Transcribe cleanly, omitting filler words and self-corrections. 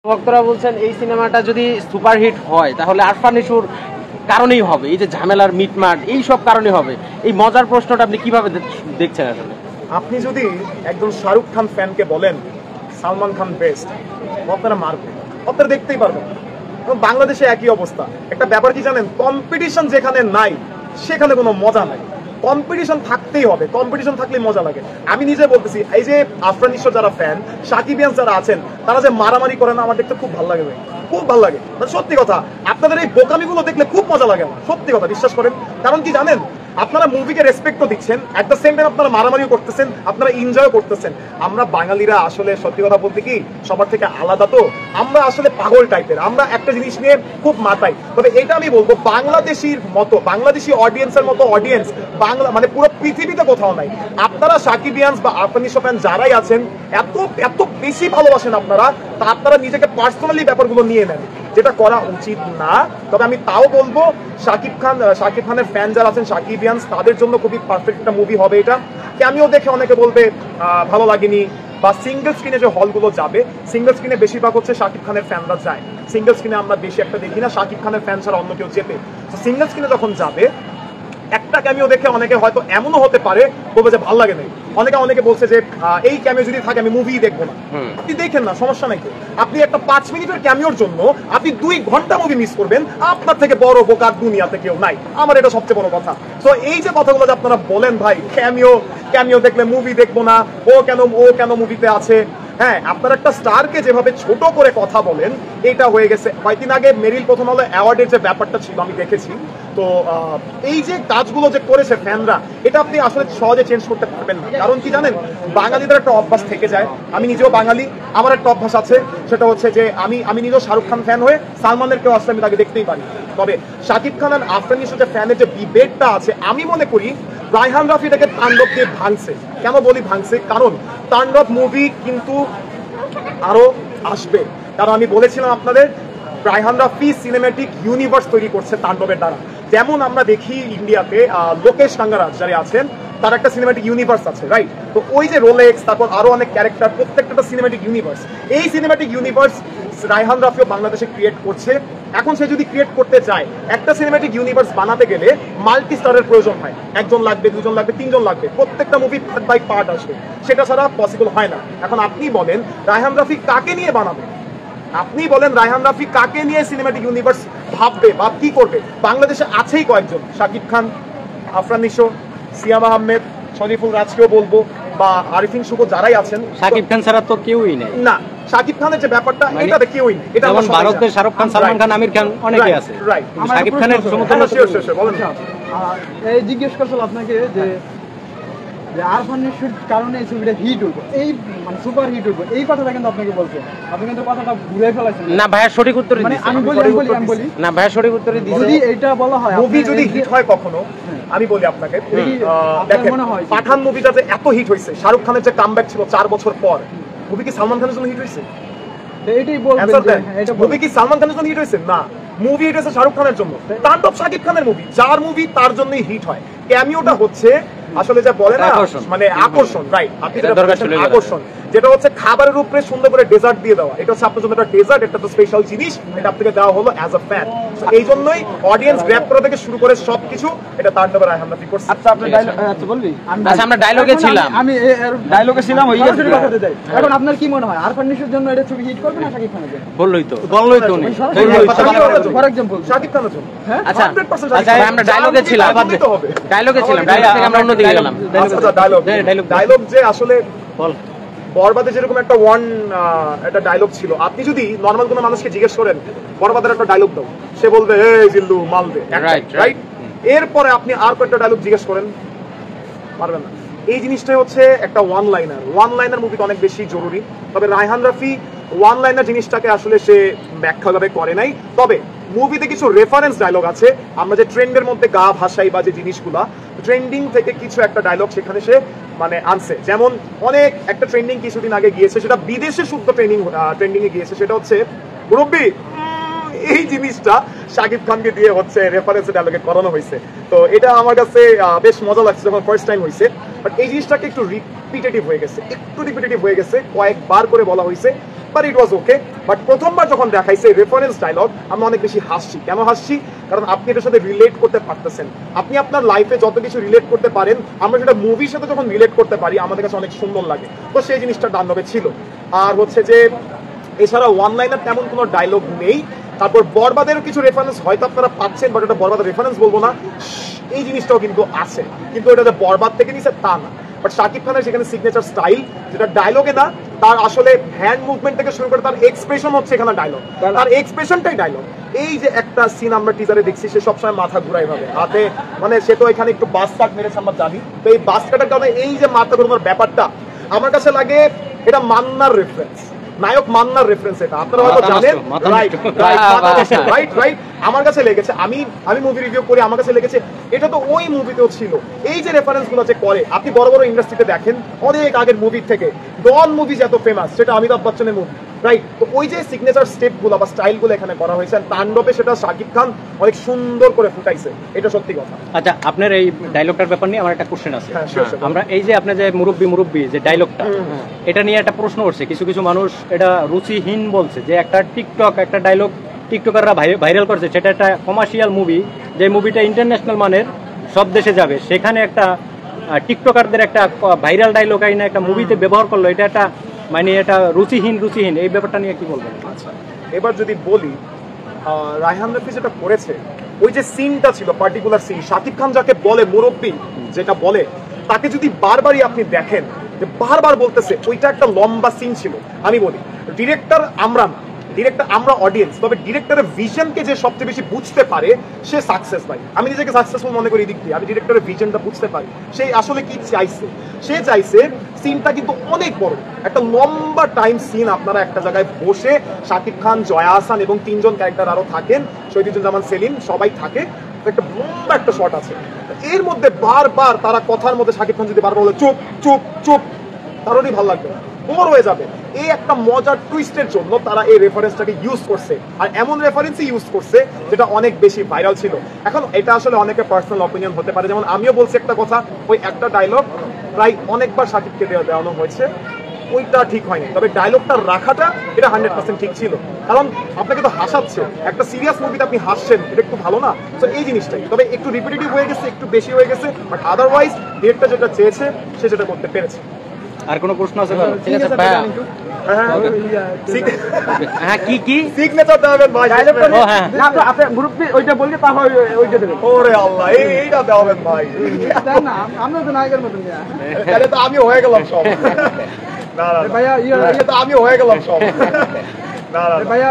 ভক্তরা বলছেন এই সিনেমাটা যদি সুপারহিট হয় তাহলে আরফান ইস্যুর কারণেই হবে, এই যে ঝামেলার মিটমাট এই সব কারণে হবে। এই মজার প্রশ্নটা আপনি কিভাবে দেখছেন? আসলে আপনি যদি একজন শাহরুখ খান ফ্যানকে বলেন সালমান খান বেস্ট, আপনারা মারবেন, আপনারা দেখতেই পারবেন। বাংলাদেশে একই অবস্থা। একটা ব্যাপার কি জানেন, কম্পিটিশন যেখানে নাই সেখানে কোনো মজা নাই। কম্পিটিশন থাকতেই হবে, কম্পিটিশন থাকলেই মজা লাগে। আমি নিজে বলতেছি, এই যে আফরান নিশোর যারা ফ্যান, সাকিবিয়ান যারা আছেন, তারা যে মারামারি করে না, আমার দেখতে খুব ভালো লাগে ভাই, খুব ভালো লাগে। মানে সত্যি কথা, আপনাদের এই বোকামিগুলো দেখলে খুব মজা লাগে আমার, সত্যি কথা বিশ্বাস করেন। কারণ কি জানেন, আপনারা মুভিকে রেসপেক্টও দিচ্ছেন, এট দ্য সেম টাইম আপনারা মারামারিও করতেছেন, আপনারা এনজয়ও করতেছেন। আমরা বাঙালিরা আসলে সত্যি কথা বলতে কি সবার থেকে আলাদা, তো আমরা আসলে পাগল টাইপের, আমরা একটা জিনিস নিয়ে খুব মাতাই। তবে এটা আমি বলবো, বাংলাদেশির মতো, বাংলাদেশি অডিয়েন্সের মতো অডিয়েন্স বাংলা মানে পুরো পৃথিবীতে কোথাও নাই। আপনারা সাকিবিয়ান্স বা আরফান নিশো ফ্যান যারাই আছেন, এত এত বেশি ভালোবাসেন আপনারা, তা আপনারা নিজেকে পার্সোনালি ব্যাপারগুলো নিয়ে নেন, যেটা করা উচিত না। তবে আমি তাও বলবো, শাকিব খানের ফ্যান যারা আছেন, সাকিবিয়ান্স, তাদের জন্য খুবই পারফেক্ট একটা মুভি হবে এটা। ক্যামিও দেখে অনেকে বলবে ভালো লাগেনি, বা সিঙ্গেল স্ক্রিনে যে হলগুলো যাবে, সিঙ্গেল স্ক্রিনে বেশিরভাগ হচ্ছে শাকিব খানের ফ্যানরা যায়। সিঙ্গেল স্ক্রিনে আমরা বেশি একটা দেখি না, শাকিব খানের ফ্যান ছাড়া অন্য কেউ যেতে। তো সিঙ্গেল স্ক্রিনে যখন যাবে, একটা ক্যামিও দেখে অনেকে হয়তো এমনও হতে পারে বলবে যে ভালো লাগে নাই। অনেকে বলছে যে এই ক্যামিও যদি থাকে আমি মুভি দেখবো না। আপনি দেখেন না, সমস্যা নাই। আপনি একটা 5 মিনিটের ক্যামিওর জন্য আপনি 2 ঘন্টা মুভি মিস করবেন, আপনার থেকে বড় বোকার দুনিয়াতে কেউ নাই। আমার এটা সবচেয়ে বড় কথা। তো এই যে কথাগুলো যে আপনারা বলেন ভাই ক্যামিও দেখলে মুভি দেখবো না, ও কেন মুভিতে আছে। হ্যাঁ, আপনার একটা স্টারকে যেভাবে ছোট করে কথা বলেন, এটা হয়ে গেছে। কয়েকদিন আগে মেরিল প্রথম আলো অ্যাওয়ার্ডের যে ব্যাপারটা ছিল আমি দেখেছি, তো এই যে কাজগুলো যে করেছে ফ্যানরা, এটা আপনি আসলে সহজে চেঞ্জ করতে পারবেন না। কারণ কি জানেন, বাঙালিদের একটা অভ্যাস থেকে যায়। আমি নিজেও বাঙালি, আমার একটা অভ্যাস আছে, সেটা হচ্ছে যে আমি নিজেও শাহরুখ খান ফ্যান হয়ে সালমানের কেউ আসলে আমি তাকে দেখতেই পারি। তবে শাকিব খান আর আফরান নিশোর যে ফ্যানের যে ডিবেটটা আছে, আমি মনে করি রায়হান রাফি এটাকে তাণ্ডব দিয়ে ভাঙছে। কেন বলি ভাঙছে? কারণ তাণ্ডব মুভি কিন্তু আরো আসবে। কারণ আমি বলেছিলাম আপনাদের, রায়হান রাফি সিনেম্যাটিক ইউনিভার্স তৈরি করছে তাণ্ডবের দ্বারা। যেমন আমরা দেখি ইন্ডিয়াতে লোকেশ কাঙ্গারাজ যারা আছেন, তার একটা সিনেম্যাটিক ইউনিভার্স আছে, রাইট? তো ওই যে রোলেক্স, তারপর আরো অনেক ক্যারেক্টার, প্রত্যেকটা সিনেম্যাটিক ইউনিভার্স। এই সিনেম্যাটিক ইউনিভার্স রায়হান রাফিও বাংলাদেশে ক্রিয়েট করছে। এখন সে যদি ক্রিয়েট করতে চায়, একটা সিনেম্যাটিক ইউনিভার্স বানাতে গেলে মাল্টি স্টারের প্রয়োজন হয়। একজন লাগবে, দুজন লাগবে, তিনজন লাগবে, প্রত্যেকটা মুভি পার্ট বাই পার্ট আসবে, সেটা ছাড়া পসিবল হয় না। এখন আপনি বলেন রায়হান রাফি কাকে নিয়ে বানাবে? আপনি বলেন রায়হান রাফি কাকে নিয়ে সিনেম্যাটিক ইউনিভার্স ভাববে বা কি করবে? বাংলাদেশে আছেই কয়েকজন, শাকিব খান, আফরান নিশো, সিয়াম আহমেদ, শরীফুল রাজকেও বলবো, বা আরিফিন শুভ, যারাই আছেন। শাকিব খান ছাড়া তো কেউই নেই। না, শাকিব খানের যে ব্যাপারটা, এটাতে কেউই নেই। এটা যেমন ভারতের শাহরুখ খান, সালমান খান, আমির খান, অনেকেই আছে, রাইট? শাকিব খানের সমতুল্য বলেন। এই জিজ্ঞেস করছিল আপনাকে যে আরফান নিশোর কারণে এই ছবিটা হিট হইব, এই মানে সুপার হিট হইব, এই কথাটা কিন্তু আপনাকে বলছে। আপনি কিন্তু কথাটা ঘুরে ফেলাইছেন। না ভাইয়া, সঠিক উত্তর মানে দিয়েছেন। আমি বলি না ভাইয়া, সঠিক উত্তরই দিয়েছেন। যদি এটা বলা হয়, মুভি যদি হিট হয় কখনো, আমি বলি আপনাকে, দেখেন পাঠান মুভিটাতে এত হিট হয়েছে, শাহরুখ খানের যে কামব্যাক ছিল 4 বছর পর, মুভি কি সালমান খানের জন্য হিট হয়েছে? এটাই বলবেন, মুভি কি সালমান খানের জন্য হিট হয়েছে? না, মুভি হিট হয়েছে শাহরুখ খানের জন্য। তাণ্ডব শাকিব খানের মুভি, যার মুভি তার জন্যই হিট হয়। ক্যামিওটা হচ্ছে আসলে যা বলে না, মানে আকর্ষণ, রাইট? আপনি যেটা বলছেন আকর্ষণ, যেটা হচ্ছে খাবারের উপরে সুন্দর করে ডেজার্ট দিয়ে দেওয়া, এটা হচ্ছে আপনার জন্য একটা ডেজার্ট, একটা তো স্পেশাল জিনিস, এটা আপনাকে দেওয়া হলো অ্যাজ আ ফ্যান। এই জন্যই অডিয়েন্স গ্র্যাব করা থেকে শুরু করে সবকিছু এটা তাণ্ডবের রায়হান রাফি করছে। আচ্ছা, আপনি আচ্ছা বলবি, আমরা ডায়লগে ছিলাম, ওই কথাতে যাই। এখন আপনার কি মনে হয়, আরফান নিশোর জন্য এটা ছবি হিট করবে না শাকিব খানের জন্য? বললোই তো উনি। ফর এক্সাম্পল শাকিব খানের জন্য। আচ্ছা 100% আমরা ডায়লগে ছিলাম, আমরা অন্যদিকে গেলাম। ডায়লগ যে আসলে বরবাদে যেরকম একটা একটা ডায়লগ ছিল, আপনি যদি নর্মাল কোনো মানুষকে জিজ্ঞেস করেন বরবাদের একটা ডায়লগ দাও, সে বলবে এই জিল্লু মাল দে, রাইট? এরপরে আপনি আর কয়েকটা ডায়লগ জিজ্ঞেস করেন, পারবেন না। এই জিনিসটাই হচ্ছে একটা ওয়ান লাইনার মুভিতে অনেক বেশি জরুরি। তবে রায়হান রাফি ওয়ান লাইনার জিনিসটাকে আসলে সে ব্যাখ্যাভাবে করে নাই। তবে মুভিতে কিছু রেফারেন্স ডায়লগ আছে, আমরা যে ট্রেন্ডের মধ্যে গা ভাসাই বা যে জিনিসগুলা, ট্রেন্ডিং থেকে কিছু একটা ডায়লগ সেখানে সে মানে আনছে। যেমন অনেক একটা ট্রেন্ডিং কিছুদিন আগে গিয়েছে, সেটা বিদেশে শুদ্ধ ট্রেন্ডিং এ গিয়েছে, সেটা হচ্ছে মুরব্বি, এই জিনিসটা শাকিব খানকে দিয়ে হচ্ছে রেফারেন্স ডায়লগে করানো হয়েছে। তো এটা আমার কাছে বেশ মজা লাগছে যখন ফার্স্ট টাইম হয়েছে। বাট এই জিনিসটাকে একটু রিপিটেটিভ হয়ে গেছে, কয়েকবার করে বলা হয়েছে। একবার ইট ওয়াজ ওকে, বাট প্রথমবার যখন দেখাইছে রেফারেন্স ডায়লগ আমি অনেক বেশি হাসছি। কেন হাসছি? কারণ আপনি এটার সাথে রিলেট করতে পারতেছেন। আপনি আপনার লাইফে যত কিছু রিলেট করতে পারেন, আমরা সেটা মুভির সাথে যখন রিলেট করতে পারি আমাদের কাছে অনেক সুন্দর লাগে। তো সেই জিনিসটা ডানলবে ছিল। আর হচ্ছে যে এছাড়া ওয়ান লাইনার তেমন কোনো ডায়লগ নেই। তারপর বরবাদের কিছু রেফারেন্স হয়তো আপনারা পাচ্ছেন, বাট এটা বরবাদের রেফারেন্স বলবো না, এই জিনিসটাও কিন্তু আছে, কিন্তু এটা যে বরবাদ থেকে নিছে তা না। বাট শাকিব খানের সেখানে সিগনেচার স্টাইল, যেটা ডায়লগে না, তার আসলে হ্যান্ড মুভমেন্ট থেকে শুরু করে তার এক্সপ্রেশন হচ্ছে এখানে ডায়লগ, তার এক্সপ্রেশনটাই ডায়লগ। এই যে একটা সিন আমরা টিজারে দেখছি, সে সবসময় মাথা ঘুরাই ভাবে হাতে, মানে সে তো এখানে একটু বাস কাট মেরেছে আমরা জানি, তো এই বাস কাটার কারণে এই যে মাথা ঘুরানোর ব্যাপারটা আমার কাছে লাগে এটা মান্নার রেফারেন্স, নায়ক মান্নার রেফারেন্স। এটা আপনারা হয়তো জানেন, রাইট রাইট রাইট। আমার কাছে লেগেছে, আমি মুভি রিভিউ করি, আমার কাছে লেগেছে এটা তো ওই মুভিতেও ছিল। এই যে রেফারেন্স গুলো যে করে, আপনি বড় বড় ইন্ডাস্ট্রিতে দেখেন অনেক আগের মুভির থেকে ডন মুভি এত ফেমাস, সেটা অমিতাভ বচ্চনের মুভি, রাইট? তো ওই যে সিগনেচার স্টেপ গুলো বা স্টাইল গুলো এখানে করা হয়েছে, তাণ্ডবে সেটা শাকিব খান অনেক সুন্দর করে ফুটাইছে, এটা সত্যি কথা। আচ্ছা, আপনার এই ডায়লগটার ব্যাপার নিয়ে আমার একটা কোশ্চেন আছে। হ্যাঁ, sure, sure. আমরা এই যে আপনার যে মুরব্বি যে ডায়লগটা, এটা নিয়ে একটা প্রশ্ন উঠছে, কিছু কিছু মানুষ এটা রুচিহীন বলছে, যে একটা একটা ডায়লগ টিকটকাররা ভাইরাল করছে, সেটা একটা কমার্শিয়াল মুভি, যে মুভিটা ইন্টারন্যাশনাল মানের, সব দেশে যাবে, সেখানে একটা টিকটকারদের একটা ভাইরাল ডায়লগ আইনা একটা মুভিতে ব্যবহার করলো, এটা একটা মানে এটা রুচিহীন, এই ব্যাপারটা নিয়ে কি বলবেন? আচ্ছা, এবার যদি বলি, রায়হান রাফি যেটা করেছে, ওই যে সিনটা ছিল পার্টিকুলার সিন, শাকিব খান যাকে বলে মুরব্বি, যেটা বলে তাকে যদি বারবারই আপনি দেখেন যে বারবার বলতেছে, ওইটা একটা লম্বা সিন ছিল। আমি বলি ডিরেক্টর আমরা না, ডিরেক্টর আমরা অডিয়েন্স, তবে ডিরেক্টরের ভিশনকে যে সবচেয়ে বেশি বুঝতে পারে সে সাকসেস পায়। আমি নিজেকে সাকসেসফুল মনে করি এই দিক দিয়ে, আমি ডিরেক্টরের ভিশনটা বুঝতে পারি, সে আসলে কি চাইছে। সে চাইছে সিনটা কিন্তু অনেক বড়, একটা লম্বা টাইম সিন, আপনারা একটা জায়গায় বসে শাকিব খান, জয়া আহসান এবং তিনজন ক্যারেক্টার আরো থাকেন, শহীদুজ্জামান সেলিম, সবাই থাকে, একটা লম্বা একটা শট আছে। এর মধ্যে বারবার তারা কথার মধ্যে শাকিব খান যদি বারবার বলে চুপ চুপ চুপ, তারই ভালো লাগবে না, বোর হয়ে যাবে। এই একটা মজার টুইস্টের জন্য তারা এই রেফারেন্সটাকে ইউজ করছে, আর এমন রেফারেন্সই ইউজ করছে যেটা অনেক বেশি ভাইরাল ছিল। এখন এটা আসলে অনেকের পার্সোনাল অপিনিয়ন হতে পারে, যেমন আমিও বলছি একটা কথা, ওই একটা ডায়লগ প্রায় অনেকবার শাকিবকে দেওয়ানো হয়েছে, ওইটা ঠিক হয়নি, তবে ডায়লগটা রাখাটা এটা 100% ঠিক ছিল, কারণ আপনাকে তো হাসাচ্ছে, একটা সিরিয়াস মুভিতে আপনি হাসছেন, এটা একটু ভালো না? তো এই জিনিসটাই, তবে একটু রিপিটেটিভ হয়ে গেছে, একটু বেশি হয়ে গেছে, বাট আদারওয়াইজ ডিরেক্টর যেটা চেয়েছে সে যেটা করতে পেরেছে। আর কোনো প্রশ্ন আছে? ঠিক আছে ভাইয়া। হ্যাঁ, কি সিগনেচার দেবেন ভাই, ও হ্যাঁ না, আপনি গ্রুপে ওইটা বললে তাহলে ওইটা দেবেন। ওরে আল্লাহ, এইটা দেবেন ভাই, আমরা তো নায়কের মতন, তাহলে তো আমি হয়ে গেলাম সব। না না ভাইয়া তো আমি হয়ে গেলাম সব। না না ভাইয়া